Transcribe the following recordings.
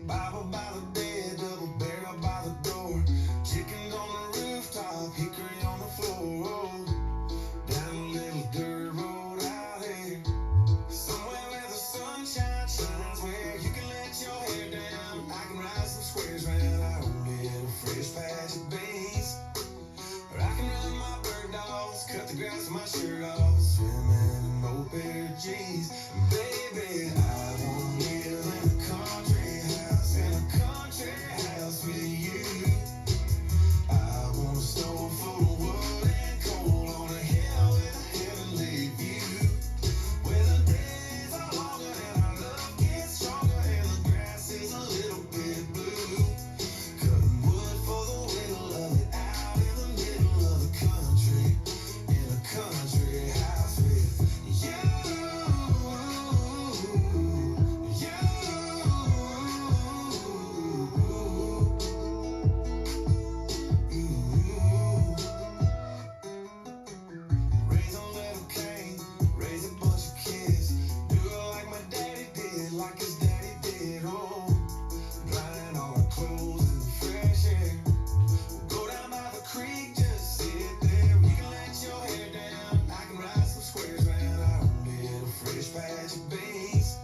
Bible by the bed, double barrel by the door. Chickens on the rooftop, hickory on the floor. Down a little dirt road out here, somewhere where the sunshine shines, where you can let your hair down. I can ride some squares round our own little fresh patch of beans. Or I can run my bird dogs, cut the grass with my shirt off, swimming in an old pair of jeans. Baby, I wanna live in a country house with you. I want a stove full of wood and coal on a hill with a heavenly view, where the days are longer and our love gets stronger and the grass is a little bit blue. Cutting wood for the widow, love it out in the middle of the country, in a country house with you. Raise a little cane, raise a bunch of kids, do it like my daddy did, like his daddy did. Oh, drying all our clothes in the fresh air. We'll go down by the creek, just sit there. You can let your hair down, I can ride some squares round our own little fresh patch of beans.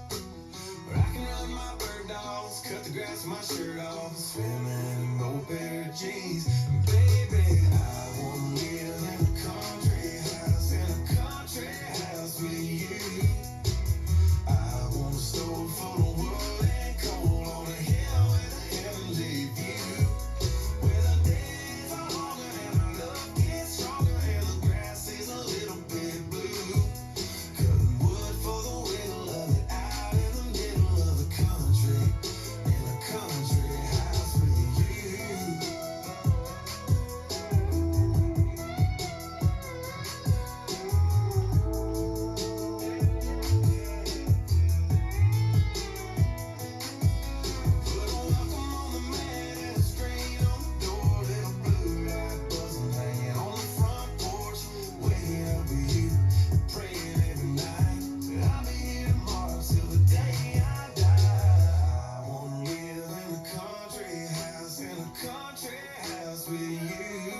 Or I can run my bird dogs, cut the grass with my shirt off, swimming in an old pair of jeans. Baby, I wanna live in a country house with you. I want a stove full of wood and coal on a hill with a heavenly view, where the days are longer and our love gets stronger and the grass is a little bit blue. Cutting wood for the widow, love it out in the middle of the country, in a country house with you. Put a welcome on the mat and a screen on the door, little blue light buzzing, hanging on the front porch, waiting up with you, praying every night that I'll be here tomorrow till the day I die. I wanna live in a country house with you.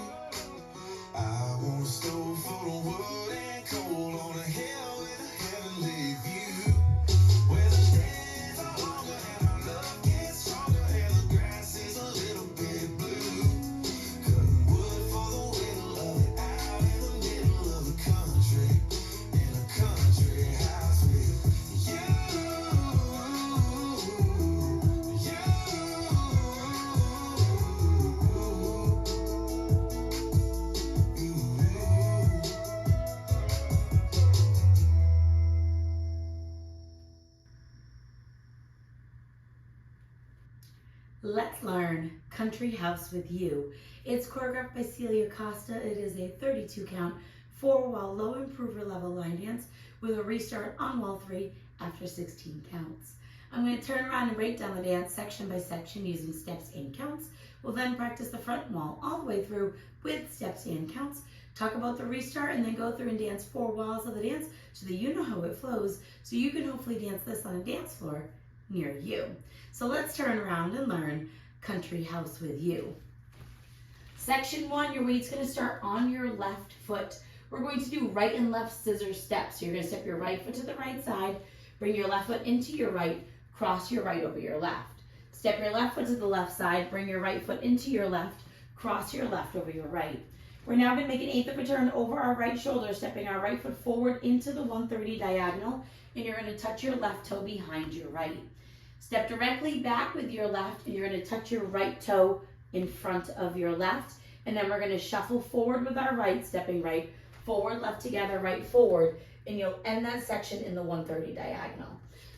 I want a stove full of wood and coal on a hill with a heavenly view, where the days are longer and our love gets stronger and the grass is a little bit blue. Cutting wood for the widow, love it out in the middle of the country, in a country house with you. Let's learn Country House with You. It's choreographed by Celia Costa. It is a 32 count, 4-wall, low improver level line dance with a restart on wall 3 after 16 counts. I'm going to turn around and break down the dance section by section using steps and counts. We'll then practice the front wall all the way through with steps and counts, talk about the restart, and then go through and dance 4 walls of the dance so that you know how it flows, so you can hopefully dance this on a dance floor near you. So let's turn around and learn Country House with You. Section 1, your weight's going to start on your left foot. We're going to do right and left scissor steps. So you're going to step your right foot to the right side, bring your left foot into your right, cross your right over your left. Step your left foot to the left side, bring your right foot into your left, cross your left over your right. We're now going to make an eighth of a turn over our right shoulder, stepping our right foot forward into the 130 diagonal, and you're going to touch your left toe behind your right. Step directly back with your left, and you're going to touch your right toe in front of your left, and then we're going to shuffle forward with our right, stepping right, forward, left together, right, forward, and you'll end that section in the 130 diagonal.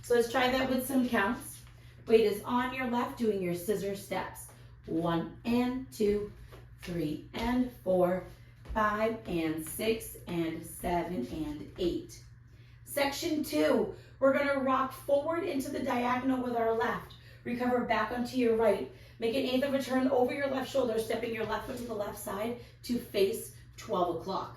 So let's try that with some counts. Weight is on your left, doing your scissor steps. 1 and 2, 3 and 4, 5 and 6 and 7 and 8. Section 2, we're going to rock forward into the diagonal with our left. Recover back onto your right. Make an eighth of a turn over your left shoulder, stepping your left foot to the left side to face 12 o'clock.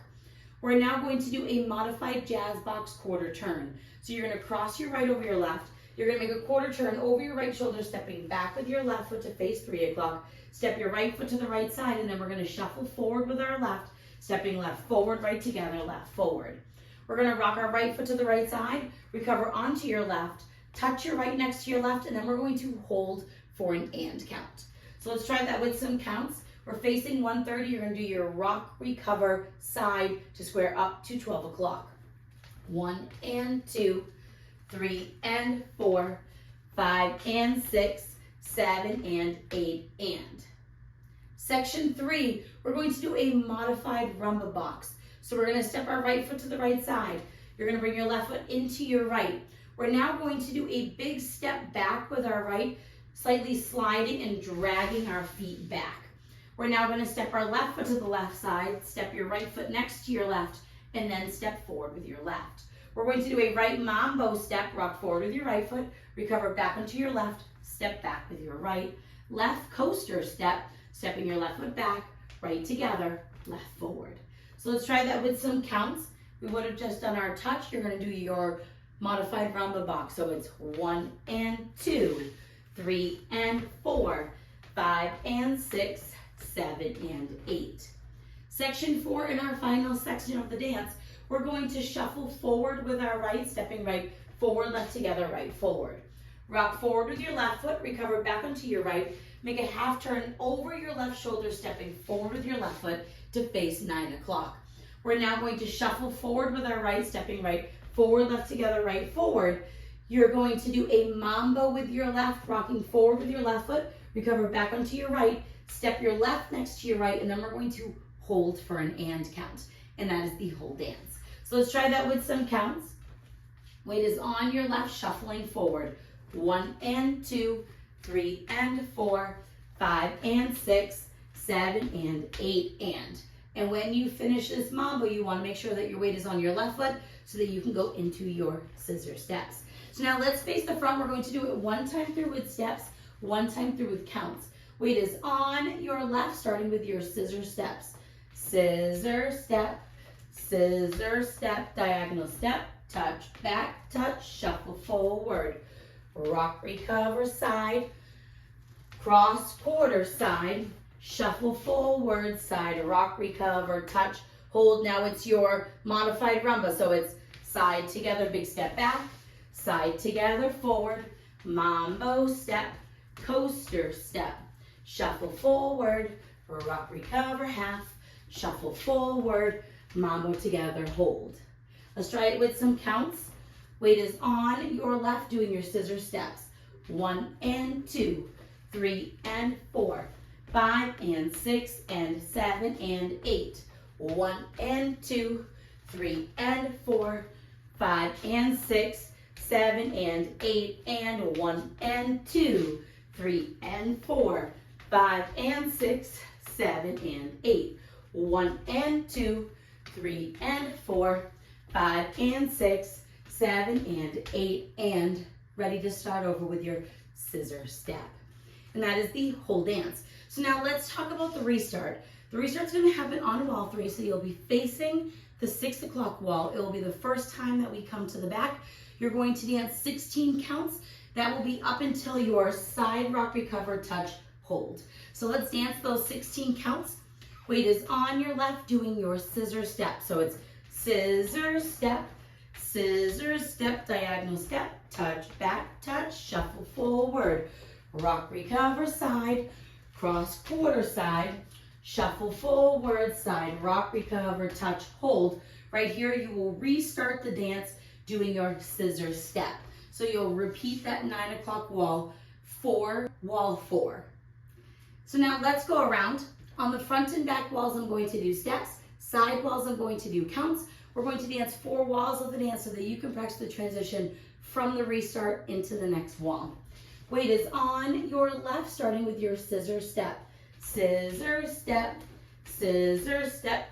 We're now going to do a modified jazz box quarter turn. So you're going to cross your right over your left, You're gonna make a quarter turn over your right shoulder, stepping back with your left foot to face 3 o'clock. Step your right foot to the right side, and then we're gonna shuffle forward with our left, stepping left forward, right together, left forward. We're gonna rock our right foot to the right side, recover onto your left, touch your right next to your left, and then we're going to hold for an and count. So let's try that with some counts. We're facing 130, you're gonna do your rock, recover, side to square up to 12 o'clock. 1 and 2, 3 and 4, 5 and 6, 7 and 8 and. Section 3, we're going to do a modified rumba box. So we're going to step our right foot to the right side. You're going to bring your left foot into your right. We're now going to do a big step back with our right, slightly sliding and dragging our feet back. We're now going to step our left foot to the left side, step your right foot next to your left, and then step forward with your left. We're going to do a right mambo step, rock forward with your right foot, recover back onto your left, step back with your right. Left coaster step, stepping your left foot back, right together, left forward. So let's try that with some counts. We would have just done our touch. You're going to do your modified rumba box. So it's 1 and 2, 3 and 4, 5 and 6, 7 and 8. Section 4, in our final section of the dance, we're going to shuffle forward with our right, stepping right forward, left together, right forward. Rock forward with your left foot, recover back onto your right, make a half turn over your left shoulder, stepping forward with your left foot to face 9 o'clock. We're now going to shuffle forward with our right, stepping right forward, left together, right forward. You're going to do a mambo with your left, rocking forward with your left foot, recover back onto your right, step your left next to your right, and then we're going to hold for an and count, and that is the whole dance. So let's try that with some counts. Weight is on your left, shuffling forward. 1 and 2, 3 and 4, 5 and 6, 7 and 8 and. And when you finish this mambo, you want to make sure that your weight is on your left foot so that you can go into your scissor steps. So now let's face the front. We're going to do it one time through with steps, one time through with counts. Weight is on your left, starting with your scissor steps. Scissor step, diagonal step, touch, back, touch, shuffle forward. Rock, recover, side, cross, quarter, side, shuffle forward, side, rock, recover, touch, hold. Now it's your modified rumba, so it's side together, big step back, side together, forward, mambo step, coaster step, shuffle forward, rock, recover, half, shuffle forward, mambo together, hold. Let's try it with some counts. Weight is on your left, doing your scissor steps. 1 and 2, 3 and 4, 5 and 6 and 7 and 8. 1 and 2, 3 and 4, 5 and 6, 7 and 8 and 1 and 2, 3 and 4, 5 and 6, 7 and 8. 1 and 2, 3 and 4, 5 and 6, 7 and 8 and. Ready to start over with your scissor step. And that is the whole dance. So now let's talk about the restart. The restart's going to happen on wall 3, so you'll be facing the 6 o'clock wall. It will be the first time that we come to the back. You're going to dance 16 counts. That will be up until your side rock, recover, touch, hold. So let's dance those 16 counts. Weight is on your left, doing your scissor step. So it's scissor step, diagonal step, touch, back, touch, shuffle forward, rock, recover, side, cross, quarter, side, shuffle forward, side, rock, recover, touch, hold. Right here, you will restart the dance doing your scissor step. So you'll repeat that 9 o'clock wall for wall 4. So now let's go around. On the front and back walls, I'm going to do steps. Side walls, I'm going to do counts. We're going to dance 4 walls of the dance so that you can practice the transition from the restart into the next wall. Weight is on your left, starting with your scissor step. Scissor step,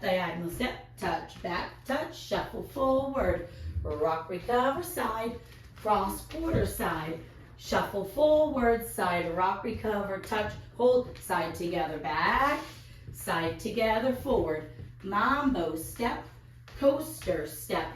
diagonal step, touch, back, touch, shuffle forward, rock, recover, side, cross, quarter, side, shuffle forward, side, rock, recover, touch, hold, side together, back, side together, forward, mambo step, coaster step,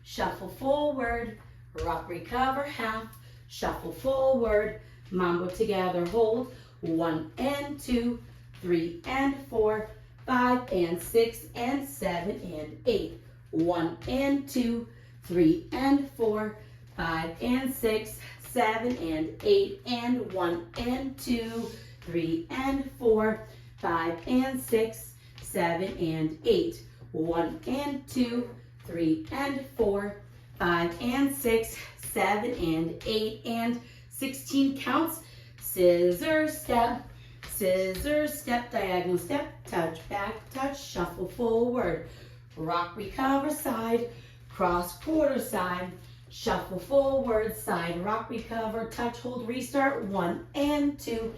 shuffle forward, rock, recover, half, shuffle forward, mambo together, hold, 1 and 2, 3 and 4, 5 and 6 and 7 and 8, 1 and 2, 3 and 4, 5 and 6, 7 and 8, and 1 and 2, 3 and 4, 5 and 6, 7 and 8, 1 and 2, 3 and 4, 5 and 6, 7 and 8, and 16 counts. Scissor step, diagonal step, touch, back, touch, shuffle forward, rock, recover, side, cross, quarter side, shuffle forward, side, rock, recover, touch, hold, restart, 1 and 2,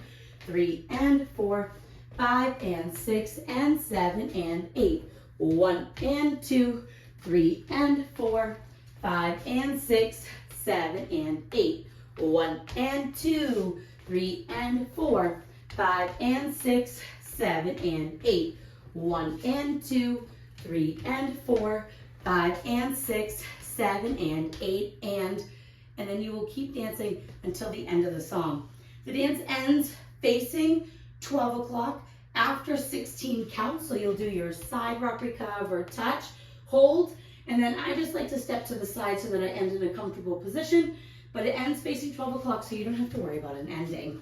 3 and 4, 5 and 6 and 7 and 8, 1 and 2, 3 and 4, 5 and 6, 7 and 8, 1 and 2, 3 and 4, 5 and 6, 7 and 8, 1 and 2, 3 and 4, 5 and 6, 7 and 8, and then you will keep dancing until the end of the song. The dance ends facing 12 o'clock after 16 counts, so you'll do your side rock, recover, touch, hold, and then I just like to step to the side so that I end in a comfortable position, but it ends facing 12 o'clock, so you don't have to worry about an ending.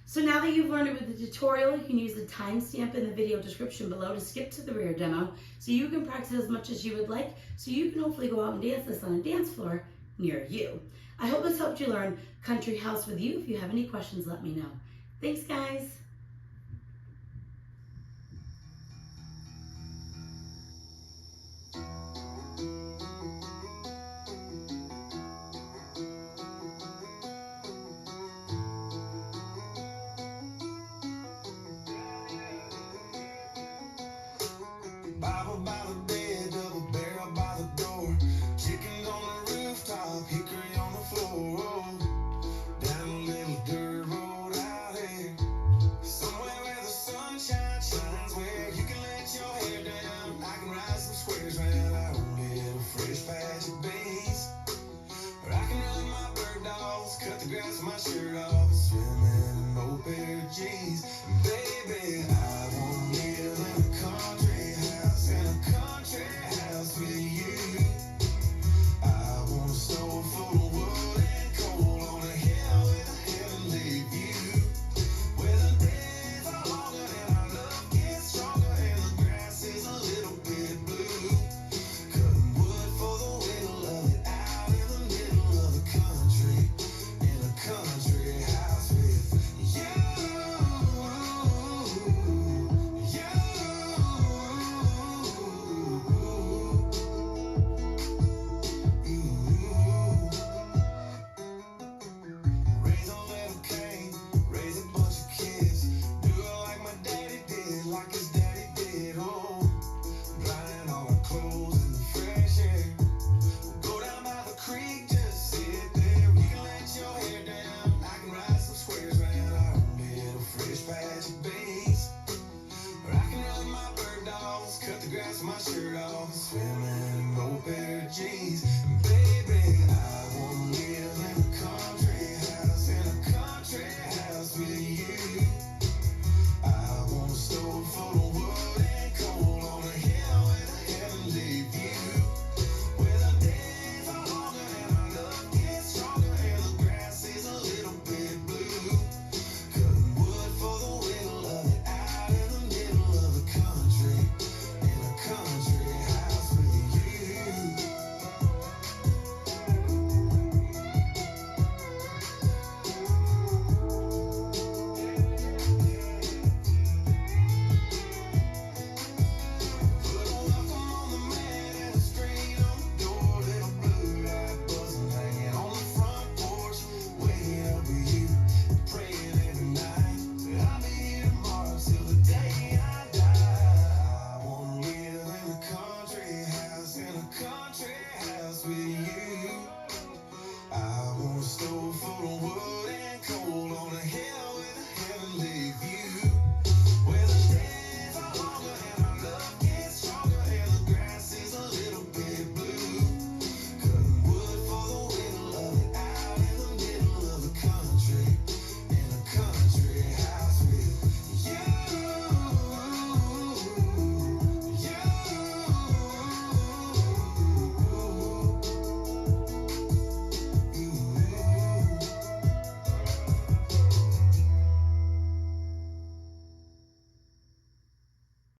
So now that you've learned it with the tutorial, you can use the timestamp in the video description below to skip to the rear demo so you can practice as much as you would like, so you can hopefully go out and dance this on a dance floor near you. I hope this helped you learn Country House with You. If you have any questions, let me know. Thanks, guys.